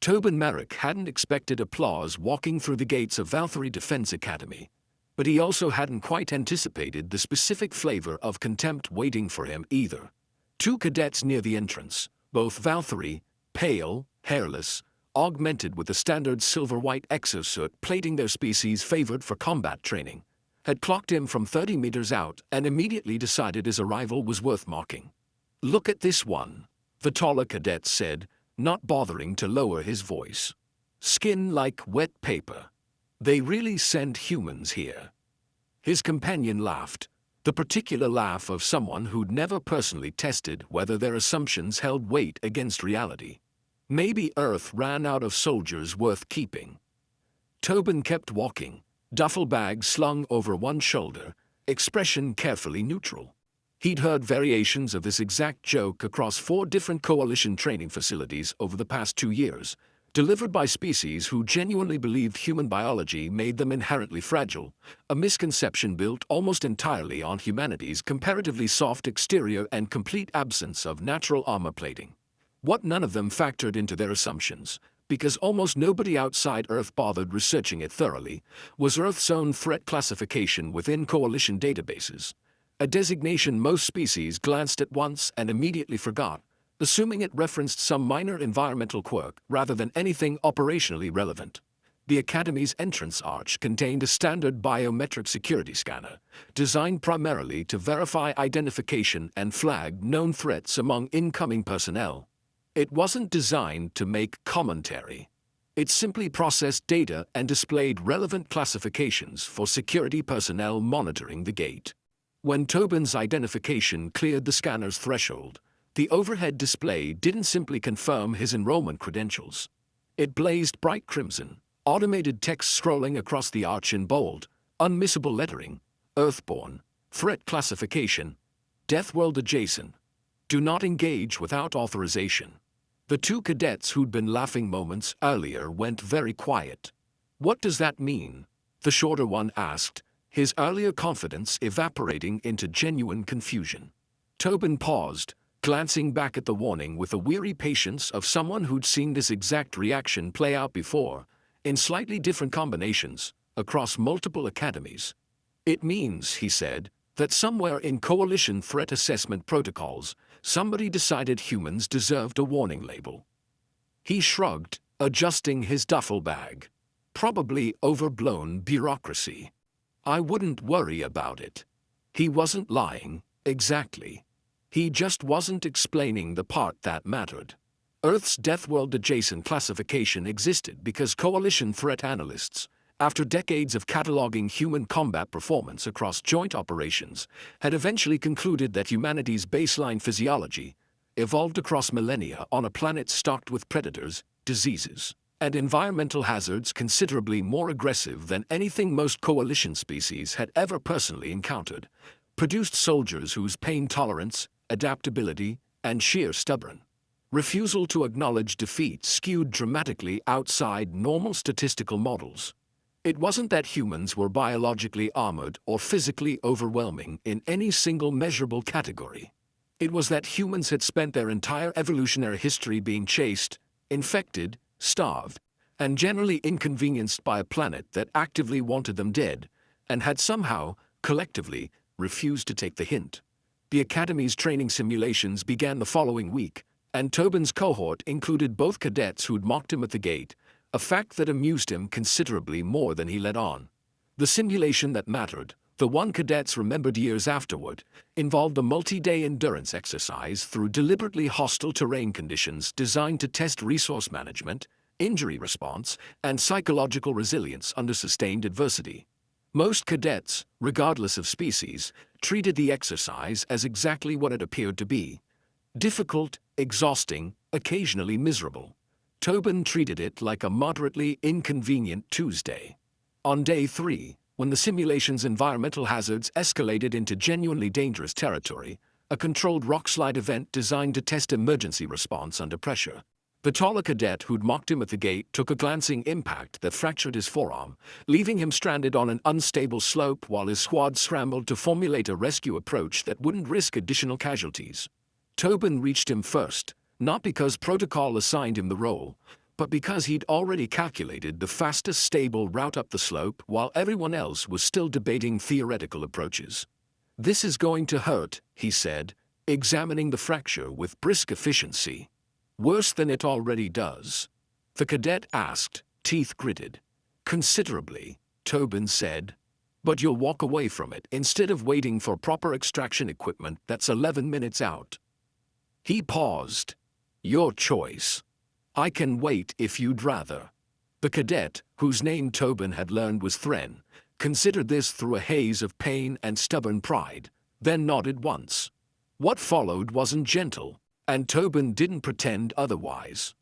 Tobin Merrick hadn't expected applause walking through the gates of Valkyrie Defense Academy, but he also hadn't quite anticipated the specific flavor of contempt waiting for him either. Two cadets near the entrance, both Valkyrie, pale, hairless, augmented with the standard silver-white exosuit plating their species favored for combat training, had clocked him from 30 meters out and immediately decided his arrival was worth mocking. "Look at this one," the taller cadet said, not bothering to lower his voice. "Skin like wet paper. They really send humans here." His companion laughed, the particular laugh of someone who'd never personally tested whether their assumptions held weight against reality. Maybe Earth ran out of soldiers worth keeping. Tobin kept walking, duffel bag slung over one shoulder, expression carefully neutral. He'd heard variations of this exact joke across 4 different coalition training facilities over the past 2 years, delivered by species who genuinely believed human biology made them inherently fragile, a misconception built almost entirely on humanity's comparatively soft exterior and complete absence of natural armor plating. What none of them factored into their assumptions, because almost nobody outside Earth bothered researching it thoroughly, was Earth's own threat classification within coalition databases, a designation most species glanced at once and immediately forgot, assuming it referenced some minor environmental quirk rather than anything operationally relevant. The Academy's entrance arch contained a standard biometric security scanner, designed primarily to verify identification and flag known threats among incoming personnel. It wasn't designed to make commentary. It simply processed data and displayed relevant classifications for security personnel monitoring the gate. When Tobin's identification cleared the scanner's threshold, the overhead display didn't simply confirm his enrollment credentials. It blazed bright crimson, automated text scrolling across the arch in bold, unmissable lettering, Earthborn, threat classification, Deathworld adjacent. Do not engage without authorization. The 2 cadets who'd been laughing moments earlier went very quiet. "What does that mean?" the shorter one asked, his earlier confidence evaporating into genuine confusion. Tobin paused, glancing back at the warning with the weary patience of someone who'd seen this exact reaction play out before, in slightly different combinations, across multiple academies. "It means," he said, "that somewhere in coalition threat assessment protocols, somebody decided humans deserved a warning label." He shrugged, adjusting his duffel bag. "Probably overblown bureaucracy. I wouldn't worry about it." He wasn't lying, exactly. He just wasn't explaining the part that mattered. Earth's Deathworld adjacent classification existed because coalition threat analysts, after decades of cataloging human combat performance across joint operations, had eventually concluded that humanity's baseline physiology evolved across millennia on a planet stocked with predators, diseases, and environmental hazards considerably more aggressive than anything most coalition species had ever personally encountered, produced soldiers whose pain tolerance, adaptability, and sheer stubborn refusal to acknowledge defeat skewed dramatically outside normal statistical models. It wasn't that humans were biologically armored or physically overwhelming in any single measurable category. It was that humans had spent their entire evolutionary history being chased, infected, starved, and generally inconvenienced by a planet that actively wanted them dead, and had somehow, collectively, refused to take the hint. The Academy's training simulations began the following week, and Tobin's cohort included both cadets who'd mocked him at the gate, a fact that amused him considerably more than he let on. The simulation that mattered, the one cadets remembered years afterward, involved a multi-day endurance exercise through deliberately hostile terrain conditions designed to test resource management, injury response, and psychological resilience under sustained adversity. Most cadets, regardless of species, treated the exercise as exactly what it appeared to be: difficult, exhausting, occasionally miserable. Tobin treated it like a moderately inconvenient Tuesday. On day 3, when the simulation's environmental hazards escalated into genuinely dangerous territory, a controlled rockslide event designed to test emergency response under pressure, the taller cadet who'd mocked him at the gate took a glancing impact that fractured his forearm, leaving him stranded on an unstable slope while his squad scrambled to formulate a rescue approach that wouldn't risk additional casualties. Tobin reached him first, not because protocol assigned him the role, but because he'd already calculated the fastest stable route up the slope while everyone else was still debating theoretical approaches. "This is going to hurt," he said, examining the fracture with brisk efficiency. "Worse than it already does?" the cadet asked, teeth gritted. "Considerably," Tobin said. "But you'll walk away from it instead of waiting for proper extraction equipment that's 11 minutes out." He paused. "Your choice. I can wait if you'd rather." The cadet, whose name Tobin had learned was Thren, considered this through a haze of pain and stubborn pride, then nodded once. What followed wasn't gentle, and Tobin didn't pretend otherwise.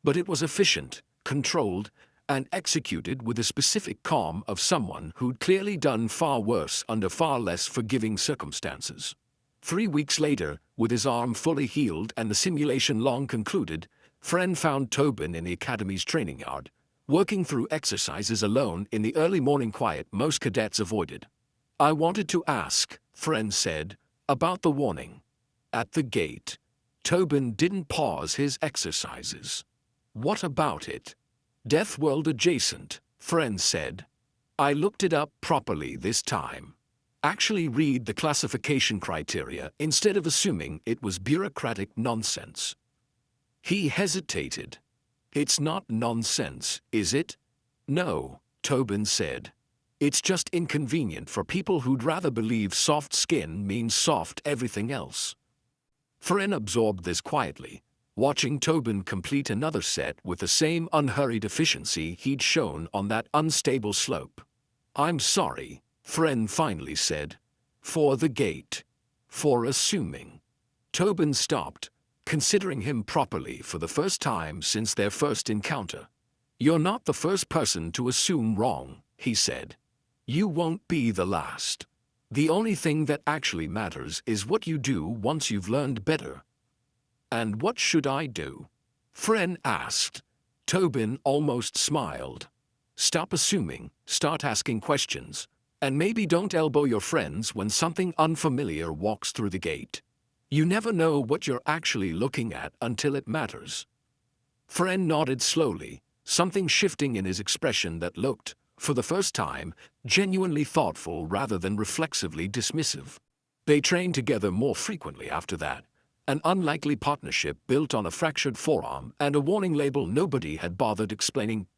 But it was efficient, controlled, and executed with the specific calm of someone who'd clearly done far worse under far less forgiving circumstances. 3 weeks later, with his arm fully healed and the simulation long concluded, Thren found Tobin in the Academy's training yard, working through exercises alone in the early morning quiet most cadets avoided. "I wanted to ask," Thren said, "about the warning at the gate." Tobin didn't pause his exercises. "What about it?" "Deathworld adjacent," Thren said. "I looked it up properly this time. Actually read the classification criteria instead of assuming it was bureaucratic nonsense." He hesitated. "It's not nonsense, is it?" "No," Tobin said. "It's just inconvenient for people who'd rather believe soft skin means soft everything else." Thren absorbed this quietly, watching Tobin complete another set with the same unhurried efficiency he'd shown on that unstable slope. "I'm sorry," Thren finally said. "For the gate. For assuming." Tobin stopped, considering him properly for the first time since their first encounter. "You're not the first person to assume wrong," he said. "You won't be the last. The only thing that actually matters is what you do once you've learned better." "And what should I do?" Thren asked. Tobin almost smiled. "Stop assuming, start asking questions, and maybe don't elbow your friends when something unfamiliar walks through the gate. You never know what you're actually looking at until it matters." Thren nodded slowly, something shifting in his expression that looked, for the first time, genuinely thoughtful rather than reflexively dismissive. They trained together more frequently after that, an unlikely partnership built on a fractured forearm and a warning label nobody had bothered explaining